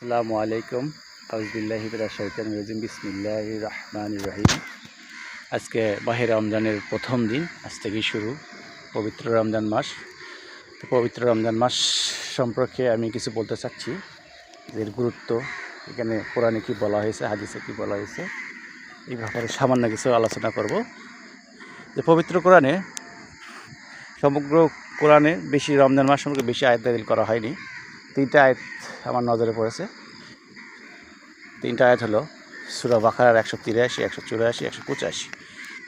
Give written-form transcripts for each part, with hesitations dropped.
আসসালামু আলাইকুম আউযুবিল্লাহি মিনাশ শাইতানির রাজিম বিসমিল্লাহির রহমানির রহিম। আজকে মাহে রমজানের প্রথম দিন, আজ থেকেই শুরু পবিত্র রমজান মাস। তো পবিত্র রমজান মাস সম্পর্কে আমি কিছু বলতে চাচ্ছি, এর গুরুত্ব, এখানে কোরআনে কী বলা হয়েছে, হাদিসে কী বলা হয়েছে, এই ব্যাপারে সামান্য কিছু আলোচনা করব। যে পবিত্র কোরআনে, সমগ্র কোরআনে বেশি রমজান মাস সম্পর্কে বেশি আয়াত নাযিল করা হয়নি। 3টা আয়াত আমার নজরে পড়েছে। 3টা আয়াত হলো সূরা বাকারার 183, 184, 185।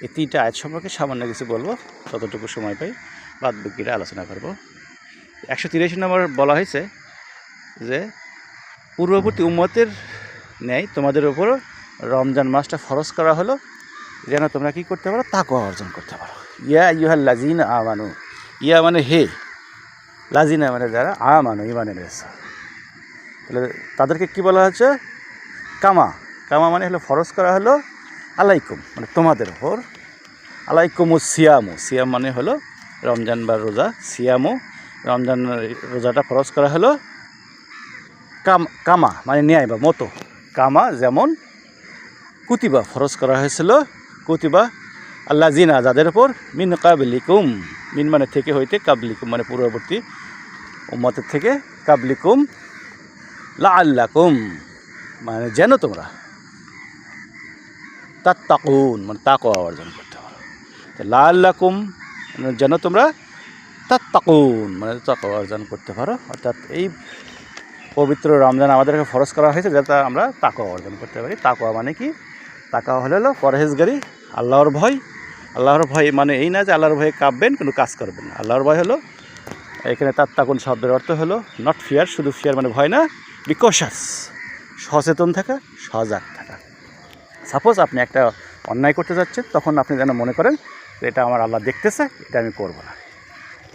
এই 3টা আয়াত সম্পর্কে সামান্য কিছু বলবো, যতটুকু সময় পাই, বাদ বাকিটা আলোচনা করব। 183 নম্বর বলা হয়েছে যে পূর্ববর্তী উম্মতের ন্যায় তোমাদের উপর রমজান মাসটা ফরজ করা হলো যেন তোমরা কী করতে পারো, তাকওয়া অর্জন করতে পারো। ইয়া আইয়ুহাল লাযিনা আমানু, ইয়া মানে হে, লাযিনা মানে যারা, আমানু ঈমান এনেছে, তাহলে তাদেরকে কী বলা হচ্ছে, কামা মানে হলো ফরজ করা হলো, আলাইকুম মানে তোমাদের ওপর, আলাইকুম সিয়ামু, সিয়াম মানে হলো রমজান বা রোজা, সিয়ামু রমজান রোজাটা ফরজ করা হলো, কামা মানে ন্যায় বা মতো, কামা যেমন কুতিবা ফরজ করা হয়েছিল, কুতিবা আল্লাহ জিনা যাদের ওপর, মিন কাবলিকুম, মিন মানে থেকে হইতে, কাবলিকুম মানে পূর্ববর্তী উম্মতের থেকে, কাবলিকুম লাআল্লাকুম মানে যেন তোমরা, তাত্তাকুন মানে তাকওয়া অর্জন করতে পারো। লাআল্লাকুম মানে যেন তোমরা, তাত্তাকুন মানে তাকওয়া অর্জন করতে পারো। অর্থাৎ এই পবিত্র রমজান আমাদেরকে ফরজ করা হয়েছে যাতে আমরা তাকওয়া অর্জন করতে পারি। তাকওয়া মানে কি? তাকওয়া হলো পরহেজগারি, আল্লাহর ভয়। আল্লাহর ভয় মানে এই না যে আল্লাহর ভয়ে কাঁপবেন কিন্তু কাজ করবেন না। আল্লাহর ভয় হলো, এখানে তাত্তাকুন শব্দের অর্থ হলো নট ফিয়ার, শুধু ফিয়ার মানে ভয় না, বি কশাস সচেতন থাকা, সজাগ থাকা। সাপোজ আপনি একটা অন্যায় করতে যাচ্ছেন, তখন আপনি যেন মনে করেন যে এটা আমার আল্লাহ দেখতেছে, এটা আমি করব না।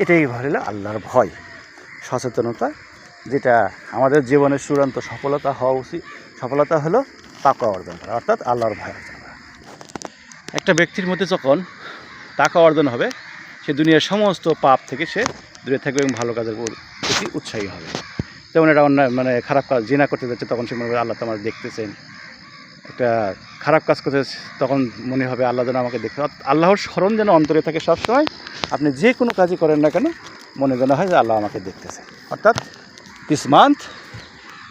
এটাই হলো আল্লাহর ভয়, সচেতনতা, যেটা আমাদের জীবনের চূড়ান্ত সফলতা হওয়া উচিত। সফলতা হলো তাকওয়া অর্জন করা, অর্থাৎ আল্লাহর ভয় অর্জন করা। একটা ব্যক্তির মধ্যে যখন তাকওয়া অর্জন হবে, সে দুনিয়ার সমস্ত পাপ থেকে সে দূরে থাকবে এবং ভালো কাজের প্রতি উৎসাহী হবে। যেমন এটা অন্যায় মানে খারাপ কাজ জিনা করতে যাচ্ছে, তখন সে মনে হবে আল্লাহ তো আমার দেখতেছেন। একটা খারাপ কাজ করতে তখন মনে হবে আল্লাহ যেন আমাকে দেখতে, আল্লাহর স্মরণ যেন অন্তরে থাকে সবসময়। আপনি যে কোনো কাজই করেন না কেন, মনে যেন হয় যে আল্লাহ আমাকে দেখতেছে। অর্থাৎ this month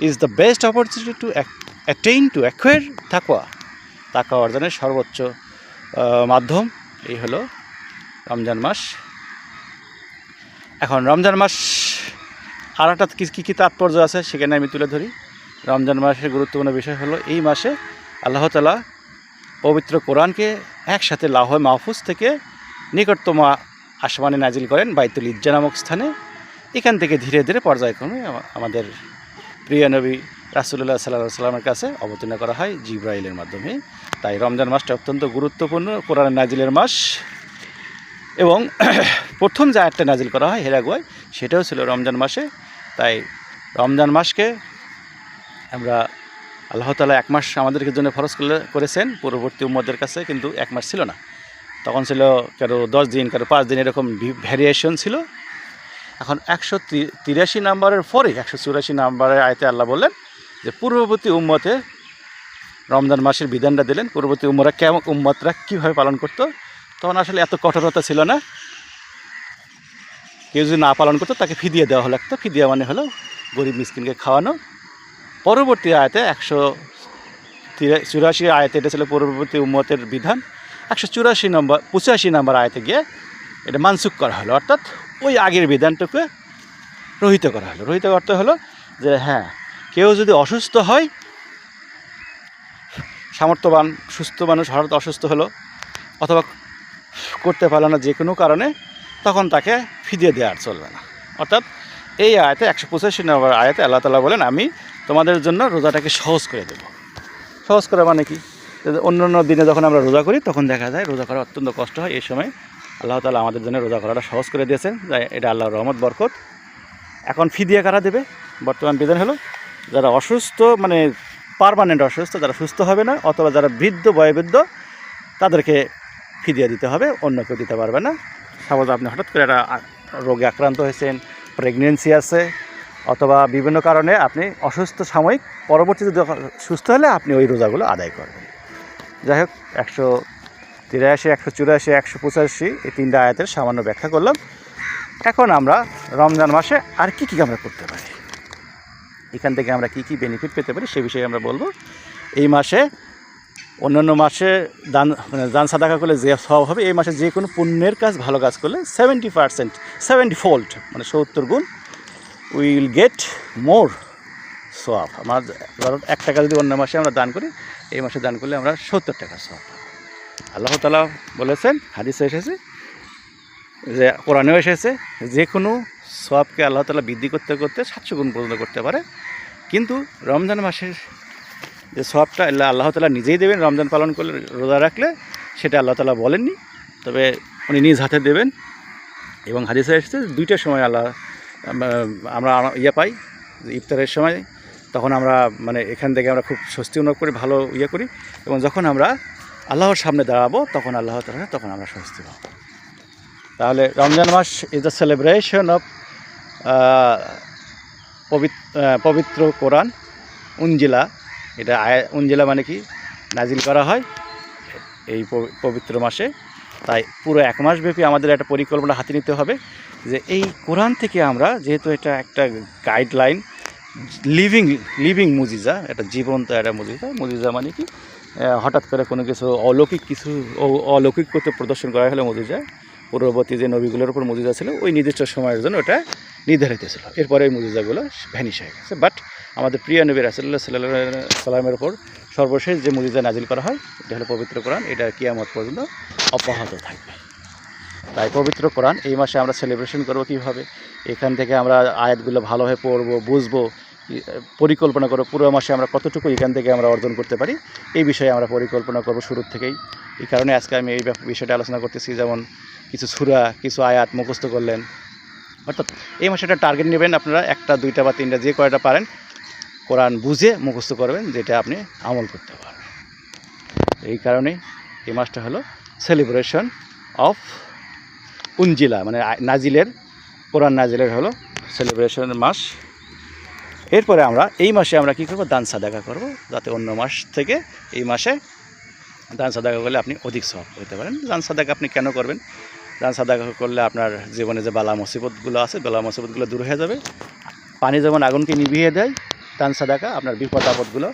is the best opportunity to attain to acquire তাকওয়া অর্জনের সর্বোচ্চ মাধ্যম এই হলো রমজান মাস। এখন রমজান মাস আর একটা কী তাৎপর্য আছে সেখানে আমি তুলে ধরি। রমজান মাসের গুরুত্বপূর্ণ বিষয় হলো, এই মাসে আল্লাহ তাআলা পবিত্র কোরআনকে একসাথে লাওহে মাহফুজ থেকে নিকটতম আসমানে নাজিল করেন বাইতুল ইজ্জা নামক স্থানে। এখান থেকে ধীরে ধীরে পর্যায়ক্রমে আমাদের প্রিয় নবী রাসূলুল্লাহ সাল্লাল্লাহু আলাইহি ওয়াসাল্লামের কাছে অবতীর্ণ করা হয় জিবরাইলের মাধ্যমে। তাই রমজান মাসটা অত্যন্ত গুরুত্বপূর্ণ কোরআনের নাজিলের মাস। এবং প্রথম যে আয়াতটা নাজিল করা হয় হেরাগুয়ায়, সেটাও ছিল রমজান মাসে। তাই রমজান মাসকে আমরা, আল্লাহ তাআলা 1 মাস আমাদের জন্য ফরজ করেছেন, পূর্ববর্তী উম্মতের কাছে কিন্তু 1 মাস ছিল না। তখন ছিল কারো 10 দিন, কারো 5 দিন, এরকম ভ্যারিয়েশন ছিল। এখন 183 নম্বরের পরে 184 নম্বরের আয়াতে আল্লাহ বললেন যে পূর্ববর্তী উম্মতে রমজান মাসের বিধানটা দিলেন। পূর্ববর্তী উম্মতরা কীভাবে পালন করতো, তখন আসলে এত কঠোরতা ছিল না। কেউ যদি না পালন করতো তাকে ফিদিয়া দেওয়া লাগতো। ফিদিয়া মানে হলো গরিব মিসকিনকে খাওয়ানো। পরবর্তী আয়াতে 184 আয়াতে এটা ছিল পূর্ববর্তী উম্মতের বিধান। 85 নম্বর আয়াতে গিয়ে এটা মানসুখ করা হলো, অর্থাৎ ওই আগের বিধানটাকে রহিত করা হলো। রহিত করতে হলো যে হ্যাঁ, কেউ যদি অসুস্থ হয়, সামর্থ্যবান সুস্থ মানুষ হঠাৎ অসুস্থ হলো অথবা করতে পারলো না যে কোনো কারণে, তখন তাকে ফিদিয়ে দেওয়া আর চলবে না। অর্থাৎ এই আয়াতে 185 নম্বর আয়াতে আল্লাহ তাআলা বলেন, আমি তোমাদের জন্য রোজাটাকে সহজ করে দেব। সহজ করা মানে কি? অন্য দিনে যখন আমরা রোজা করি তখন দেখা যায় রোজা করা অত্যন্ত কষ্ট হয়। এই সময় আল্লাহ তাআলা আমাদের জন্য রোজা করাটা সহজ করে দিয়েছেন। এটা আল্লাহর রহমত, বরকত। এখন ফিদিয়া কারা দেবে? বর্তমান বিধান হলো, যারা অসুস্থ মানে পার্মানেন্ট অসুস্থ, যারা সুস্থ হবে না, অথবা যারা বৃদ্ধ বয়োবৃদ্ধ, তাদেরকে ফিদিয়া দিতে হবে, অন্য কেউ দিতে পারবে না। সাপোজ আপনি হঠাৎ করে একটা রোগে আক্রান্ত হয়েছেন, প্রেগনেন্সি আছে, অথবা বিভিন্ন কারণে আপনি অসুস্থ সাময়িক, পরবর্তীতে যখন সুস্থ হলে আপনি ওই রোজাগুলো আদায় করবেন। যাই হোক, 183, 184, 185 এই 3টা আয়াতের সামান্য ব্যাখ্যা করলাম। এখন আমরা রমজান মাসে আর কি আমরা করতে পারি, এখান থেকে আমরা কি বেনিফিট পেতে পারি সে বিষয়ে আমরা বলবো। এই মাসে অন্যান্য মাসে দান সাদাকা করলে যে সওয়াব হবে, এই মাসে যে কোনো পুণ্যের কাজ, ভালো কাজ করলে 70%, 70 ফোল্ড, মানে 70 গুণ উইল গেট মোর সওয়াব। আমার ধরো 1 টাকা যদি অন্য মাসে আমরা দান করি, এই মাসে দান করলে আমরা 70 টাকা সওয়াব। আল্লাহ তাআলা বলেছেন, হাদিসে এসেছে, যে কোরআনেও এসেছে, যে কোনো সওয়াবকে আল্লাহ তাআলা বৃদ্ধি করতে করতে 700 গুণ পর্যন্ত করতে পারে। কিন্তু রমজান মাসের যে সওয়াবটা আল্লাহ তাআলা নিজেই দেবেন, রমজান পালন করলে, রোজা রাখলে, সেটা আল্লাহ তাআলা বলেননি, তবে উনি নিজ হাতে দেবেন। এবং হাদিসে এসেছে 2টার সময় আমরা পাই, ইফতারের সময়, তখন আমরা মানে এখান থেকে আমরা খুব স্বস্তি অনুভব করি, ভালো করি। এবং যখন আমরা আল্লাহর সামনে দাঁড়াবো, তখন আল্লাহ তাআলা, তখন আমরা স্বস্তি পাবো। তাহলে Ramzan much is the celebration of পবিত্র কোরআন উনজিলা। এটা উনজিলা মানে কি, নাজিল করা হয় এই পবিত্র মাসে। তাই পুরো 1 মাস ব্যাপী আমাদের একটা পরিকল্পনা হাতে নিতে হবে, যে এই কোরআন থেকে আমরা, যেহেতু এটা একটা গাইডলাইন, লিভিং মুজিজা, এটা জীবন্ত একটা মুজিজা মানে কি, হঠাৎ করে কোনো কিছু অলৌকিক করতে প্রদর্শন করা হলে মুজিজা, পূর্ববর্তী যে নবীগুলোর উপর মুজিজা ছিল, ওই নির্দিষ্ট সময়ের জন্য ওটা নির্ধারিত ছিল। এরপরে ওই মুজিজাগুলো ভ্যানিশ হয়ে গেছে। বাট আমাদের প্রিয় নবী রাসূলুল্লাহ সাল্লাল্লাহু আলাইহি সাল্লামের উপর সর্বশেষ যে মুজিজা নাজিল করা হয়, এটা হলো পবিত্র কোরআন। এটা কিয়ামত পর্যন্ত অব্যাহত থাকবে। তাই পবিত্র কোরআন এই মাসে আমরা সেলিব্রেশন করব কীভাবে, এখান থেকে আমরা আয়াতগুলো ভালোভাবে পড়বো, বুঝবো, পরিকল্পনা করব পুরো মাসে আমরা কতটুকু এখান থেকে আমরা অর্জন করতে পারি, এই বিষয়ে আমরা পরিকল্পনা করব শুরুর থেকেই। এই কারণে আজকে আমি এই বিষয়টা আলোচনা করতেছি। যেমন কিছু সূরা, কিছু আয়াত মুখস্থ করলেন, অর্থাৎ এই মাসে একটা টার্গেট নেবেন আপনারা, 1টা, 2টা বা 3টা, যে কয়টা পারেন কোরআন বুঝে মুখস্থ করবেন, যেটা আপনি আমল করতে পারবেন। এই কারণেই এই মাসটা হলো সেলিব্রেশন অফ উনজিলা, মানে নাজিলের, কোরআন নাজিলের হলো সেলিব্রেশনের মাস। এরপরে আমরা এই মাসে আমরা কী করবো, দান সাদাকা করব, যাতে অন্য মাস থেকে এই মাসে দান সাদাকা করলে আপনি অধিক সওয়াব পেতে পারেন। দান সাদাকা আপনি কেন করবেন? দান সাদাকা করলে আপনার জীবনে যে বালা মুসিবতগুলো আছে, বালা মুসিবতগুলো দূর হয়ে যাবে। পানি যেমন আগুনকে নিভিয়ে দেয়, দান সাদাকা আপনার বিপদ আপদগুলো,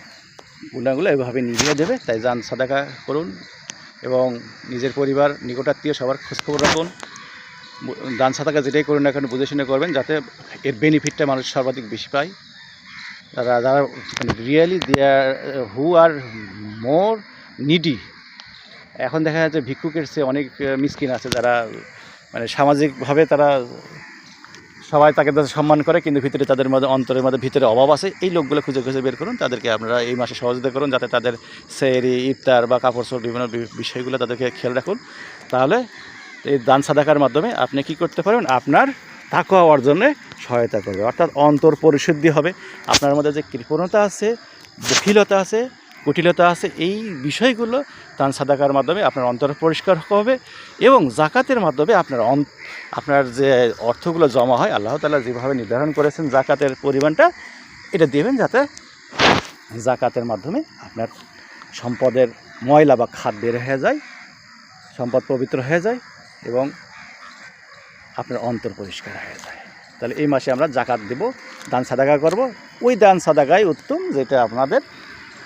গুণাগুলো এভাবে নিভিয়ে দেবে। তাই দান সাদাকা করুন এবং নিজের পরিবার, নিকটাত্মীয় সবার খোঁজখবর রাখুন। দান সাদাকা যেটাই করুন না কেন বুঝে শুনে করবেন, যাতে এর বেনিফিটটা মানুষ সর্বাধিক বেশি পায়। যারা রিয়েলি হু আর মোর নিডি, এখন দেখা যাচ্ছে ভিক্ষুকের চেয়ে অনেক মিসকিন আছে, যারা মানে সামাজিকভাবে তারা সবাই তাকে সম্মান করে, কিন্তু ভিতরে তাদের মধ্যে, অন্তরের মধ্যে ভিতরে অভাব আছে। এই লোকগুলো খুঁজে খুঁজে বের করুন, তাদেরকে আপনারা এই মাসে সহযোগিতা করুন, যাতে তাদের সেহরি, ইফতার বা কাপড় চোপড় বিভিন্ন বিষয়গুলো তাদেরকে খেয়াল রাখুন। তাহলে এই দান সাদাকার মাধ্যমে আপনি কি করতে পারবেন, আপনার তাকওয়া অর্জনে সহায়তা করবে, অর্থাৎ অন্তর পরিশুদ্ধি হবে। আপনার মধ্যে যে কৃপণতা আছে, বখিলতা আছে, কুটিলতা আছে, এই বিষয়গুলো দান সাদাকার মাধ্যমে আপনার অন্তর পরিষ্কার হবে। এবং জাকাতের মাধ্যমে আপনার যে অর্থগুলো জমা হয়, আল্লাহ তাআলা যেভাবে নির্ধারণ করেছেন জাকাতের পরিমাণটা, এটা দেবেন, যাতে জাকাতের মাধ্যমে আপনার সম্পদের ময়লা বা খাদ বের হয়ে যায়, সম্পদ পবিত্র হয়ে যায় এবং আপনার অন্তর পরিষ্কার হয়ে যায়। তাহলে এই মাসে আমরা জাকাত দেব, দান সাদাকা করব। ওই দান সাদাকাই উত্তম, যেটা আপনাদের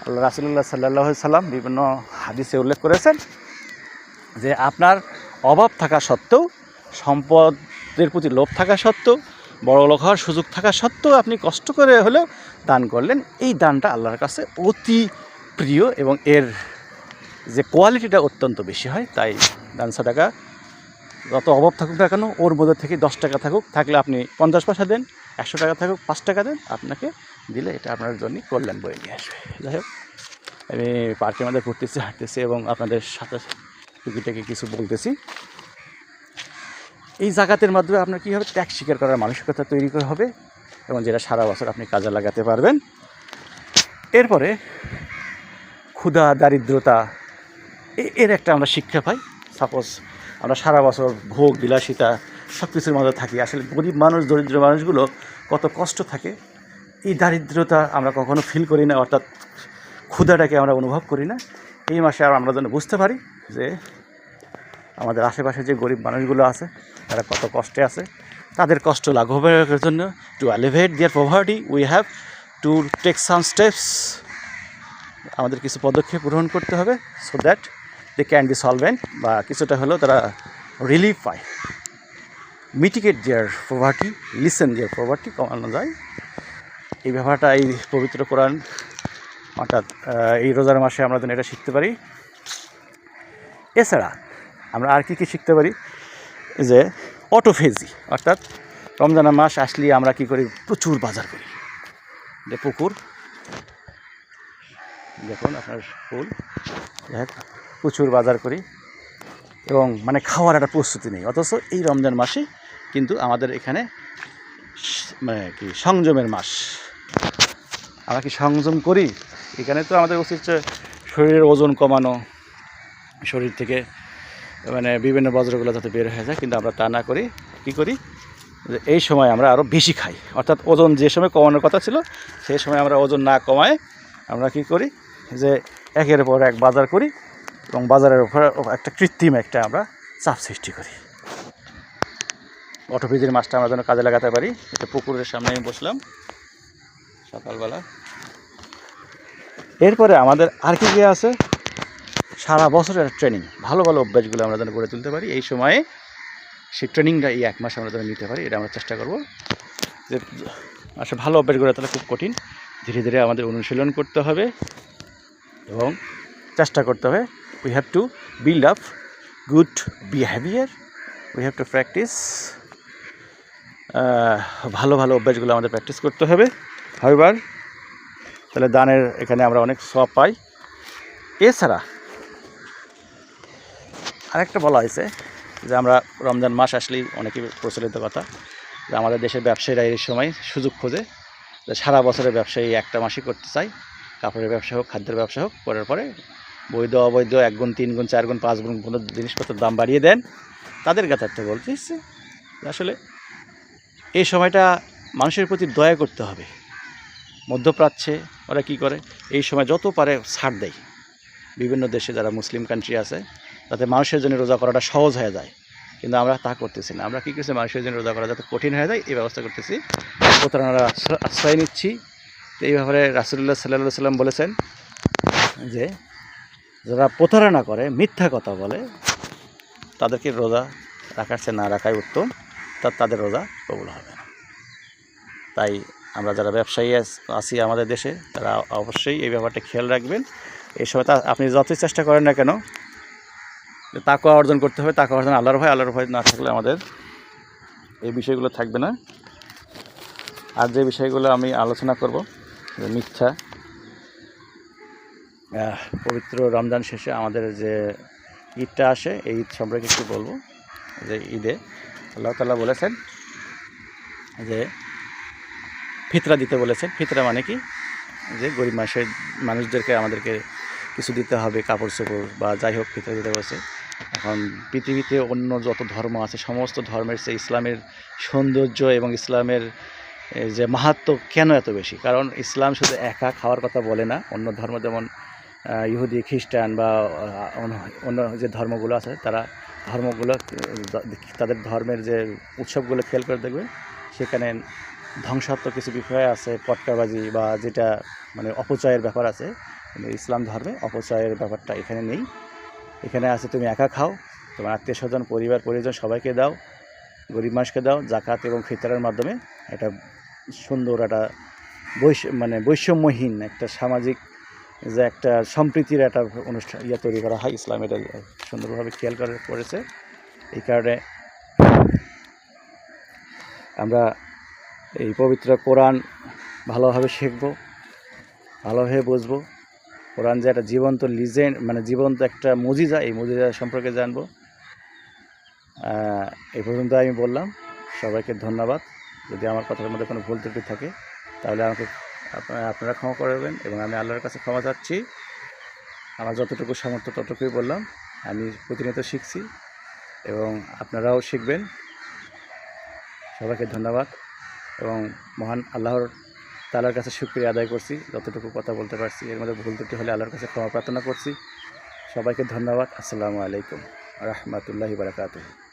আল্লাহ রাসূলুল্লাহ সাল্লাল্লাহু আলাইহি সাল্লাম বিভিন্ন হাদিসে উল্লেখ করেছেন, যে আপনার অভাব থাকা সত্ত্বেও, সম্পদের প্রতি লোভ থাকা সত্ত্বেও, বড় লোক হওয়ার সুযোগ থাকা সত্ত্বেও আপনি কষ্ট করে হলেও দান করলেন। এই দানটা আল্লাহর কাছে অতি প্রিয় এবং এর যে কোয়ালিটিটা অত্যন্ত বেশি হয়। তাই দান সাদাকা যত অভাব থাকুক না কেন, ওর মধ্যে থেকে 10 টাকা থাকলে আপনি 50 পয়সা দেন, 100 টাকা থাকুক 5 টাকা দেন, আপনাকে দিলে এটা আপনার জন্য কল্যাণ বয়ে নিয়ে আসবে। যাই হোক, আমি পার্কের মধ্যে ঘুরতেছি, হাঁটতেছি এবং আপনাদের সাথে টুকিটাকি কিছু বলতেছি। এই জাকাতের মাধ্যমে আপনার কী হবে, ত্যাগ স্বীকার করার মানসিকতা তৈরি করে হবে এবং যেটা সারা বছর আপনি কাজে লাগাতে পারবেন। এরপরে ক্ষুধা, দারিদ্রতা, এর একটা আমরা শিক্ষা পাই। সাপোজ আমরা সারা বছর ভোগ বিলাসিতা সব কিছুর মধ্যে থাকি। আসলে গরিব মানুষ, দরিদ্র মানুষগুলো কত কষ্ট থাকে, এই দারিদ্রতা আমরা কখনো ফিল করি না, অর্থাৎ ক্ষুধাটাকে আমরা অনুভব করি না। এই মাসে আমরা যেন বুঝতে পারি যে আমাদের আশেপাশে যে গরিব মানুষগুলো আছে তারা কত কষ্টে আছে, তাদের কষ্ট লাঘবের জন্য to alleviate their poverty we have to take some steps. আমাদের কিছু পদক্ষেপ গ্রহণ করতে হবে so that they can be solvent, বা কিছুটা হলেও তারা রিলিফ পায়, mitigate their poverty, lessen their poverty, কমানো যায়। এই ব্যাপারটা এই পবিত্র কোরআন অর্থাৎ এই রোজার মাসে আমরা যেন এটা শিখতে পারি। এছাড়া আমরা আর কি শিখতে পারি, যে অটোফেজি, অর্থাৎ রমজানের মাস আসলে আমরা কি করি, প্রচুর বাজার করি। যে পুকুর দেখুন আপনার ফুল, প্রচুর বাজার করি এবং মানে খাওয়ার একটা প্রস্তুতি নেই। অথচ এই রমজান মাসে কিন্তু আমাদের এখানে মানে কি সংযমের মাস, আমরা কি সংযম করি? এখানে তো আমাদের উচিত শরীরের ওজন কমানো, শরীর থেকে মানে বিভিন্ন বজ্রগুলো যাতে বের হয়ে যায়, কিন্তু আমরা তা না করি কী করি, যে এই সময় আমরা আরও বেশি খাই। অর্থাৎ ওজন যে সময় কমানোর কথা ছিল সেই সময় আমরা ওজন না কমায় আমরা কি করি, যে একের পর এক বাজার করি এবং বাজারের উপর একটা কৃত্রিম একটা আমরা চাপ সৃষ্টি করি। অটোফিজির মাছটা আমরা যেন কাজে লাগাতে পারি। এটা পুকুরের সামনে আমি বসলাম সকালবেলা। এরপরে আমাদের আর কি আছে, সারা বছরের ট্রেনিং, ভালো ভালো অভ্যাসগুলো আমরা যেন গড়ে তুলতে পারি এই সময়ে। সেই ট্রেনিংটা এই এক মাস আমরা যেন নিতে পারি, এটা আমরা চেষ্টা করব। যে আসলে ভালো অভ্যাস গড়ে তোলা খুব কঠিন, ধীরে ধীরে আমাদের অনুশীলন করতে হবে এবং চেষ্টা করতে হবে। We have to build up good behaviour, we have two practice, ভালো ভালো অভ্যাসগুলো আমাদের প্র্যাকটিস করতে হবে। হয়বার তাহলে দানের এখানে আমরা অনেক সওয়াব পাই। এছাড়া আরেকটা বলা হয়েছে যে আমরা রমজান মাস আসলেই অনেকই প্রচলিত কথা, যে আমাদের দেশের ব্যবসায়ীরা এই সময় সুযোগ খোঁজে যে সারা বছরের ব্যবসায়ী একটা মাসই করতে চায়, কাপড়ের ব্যবসা হোক, খাদ্যের ব্যবসা হোক, করার পরে বৈধ অবৈধ 1 গুণ 3 গুণ 4 গুণ 5 গুণ কোনো জিনিসপত্রের দাম বাড়িয়ে দেন। তাদের কাছে বলতে ইচ্ছে আসলে এই সময়টা মানুষের প্রতি দয়া করতে হবে। মধ্যপ্রাচ্যে ওরা কী করে, এই সময় যত পারে ছাড় দেয় বিভিন্ন দেশে যারা মুসলিম কান্ট্রি আছে, যাতে মানুষের জন্য রোজা করাটা সহজ হয়ে যায়। কিন্তু আমরা তা করতেছি না, আমরা কী করছি, মানুষের জন্য রোজা করা যাতে কঠিন হয়ে যায় এই ব্যবস্থা করতেছি, প্রতারণার আশ্রয় নিচ্ছি। তো এই ব্যাপারে রাসূলুল্লাহ সাল্লাল্লাহু আলাইহি ওয়াসাল্লাম বলেছেন যে যারা প্রতারণা করে, মিথ্যা কথা বলে, তাদেরকে রোজা রাখার চেয়ে না রাখাই উত্তম, তাদের রোজা কবুল হবে না। তাই আমরা যারা ব্যবসায়ী আছি আমাদের দেশে, তারা অবশ্যই এই ব্যাপারটা খেয়াল রাখবেন। এই সময় আপনি যতই চেষ্টা করেন না কেন, তাকওয়া অর্জন করতে হবে। তাকওয়া অর্জন আল্লাহর ভয় না থাকলে আমাদের এই বিষয়গুলো থাকবে না। আর যে বিষয়গুলো আমি আলোচনা করব, যে মিথ্যা, পবিত্র রমজান শেষে আমাদের যে ঈদটা আসে, এই ঈদ সম্পর্কে একটু বলবো। যে ঈদে আল্লাহ তাআলা বলেছেন যে ফিতরা দিতে বলেছেন। ফিতরা মানে কি, যে গরিব মানুষদেরকে আমাদেরকে কিছু দিতে হবে, কাপড় চোপড় বা যাই হোক, ফিতরা দিতে বলেছে। এখন পৃথিবীতে অন্য যত ধর্ম আছে, সমস্ত ধর্মের চেয়ে ইসলামের সৌন্দর্য এবং ইসলামের যে মাহাত্ম্য কেন এত বেশি? কারণ ইসলাম শুধু একা খাওয়ার কথা বলে না। অন্য ধর্ম যেমন ইহুদি, খ্রিস্টান বা অন্য যে ধর্মগুলো আছে, তারা ধর্মগুলো তাদের ধর্মের যে উৎসবগুলো খেয়াল করে দেখবেন, সেখানে ধ্বংসাত্মক কিছু বিষয় আছে, পটকাবাজি বা যেটা মানে অপচয়ের ব্যাপার আছে। কিন্তু ইসলাম ধর্মে অপচয়ের ব্যাপারটা এখানে নেই। এখানে আছে তুমি একা খাও, তোমার আত্মীয় স্বজন, পরিবার পরিজন সবাইকে দাও, গরিব মানুষকে দাও। জাকাত এবং ফিতরার মাধ্যমে একটা সুন্দর একটা বৈষম্যহীন একটা সামাজিক যে একটা সম্প্রীতির একটা অনুষ্ঠান তৈরি করা হয়। ইসলাম এটা সুন্দরভাবে খেয়াল করেছে। এই কারণে আমরা এই পবিত্র কোরআন ভালোভাবে শিখব, ভালোভাবে বুঝবো। কোরআন যে একটা জীবন্ত লিজেন্ড, মানে জীবন্ত একটা মুজিজা, এই মুজিজা সম্পর্কে জানবো। এই পর্যন্ত আমি বললাম। সবাইকে ধন্যবাদ। যদি আমার কথার মধ্যে কোনো ভুল ত্রুটি থাকে তাহলে আমাকে আপনারা ক্ষমা করবেন এবং আমি আল্লাহর কাছে ক্ষমা চাচ্ছি। আমার যতটুকু সামর্থ্য ততটুকুই বললাম। আমি প্রতিনিয়ত শিখছি এবং আপনারাও শিখবেন। সবাইকে ধন্যবাদ এবং মহান আল্লাহর তাআলার কাছে শুকরিয়া আদায় করছি, যতটুকু কথা বলতে পারছি। এর মধ্যে ভুল ত্রুটি হলে আল্লাহর কাছে ক্ষমা প্রার্থনা করছি। সবাইকে ধন্যবাদ। আসসালামু আলাইকুম রাহমাতুল্লাহি বারাকাতুহু।